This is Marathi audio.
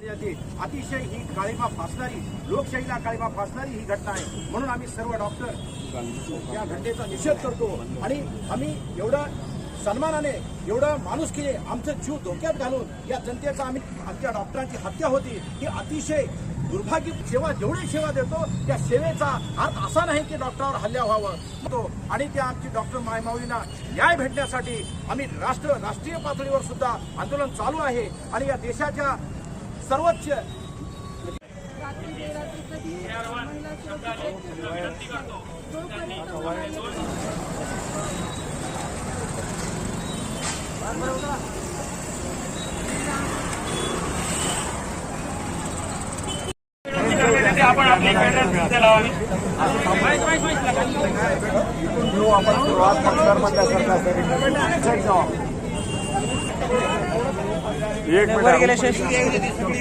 अतिशय ही काळीमा फासणारी, लोकशाहीला काळीमा फासणारी ही घटना आहे. म्हणून आम्ही सर्व डॉक्टर या घटनेचा निषेध करतो आणि आम्ही एवढा सन्मानाने, एवढं माणुसकीने आमचं जीव धोक्यात घालून या जनतेचा आमच्या डॉक्टरांची हत्या होती ही अतिशय दुर्भाग्य. जेवढी सेवा देतो त्या सेवेचा अर्थ असा नाही की डॉक्टरावर हल्ला व्हावं आणि त्या आमची डॉक्टर मायमाऊलींना न्याय भेटण्यासाठी आम्ही राष्ट्रीय पातळीवर सुद्धा आंदोलन चालू आहे आणि या देशाच्या सर्वोच्च आपण आपली लावावी. आपण सुरुवात एक मिनिट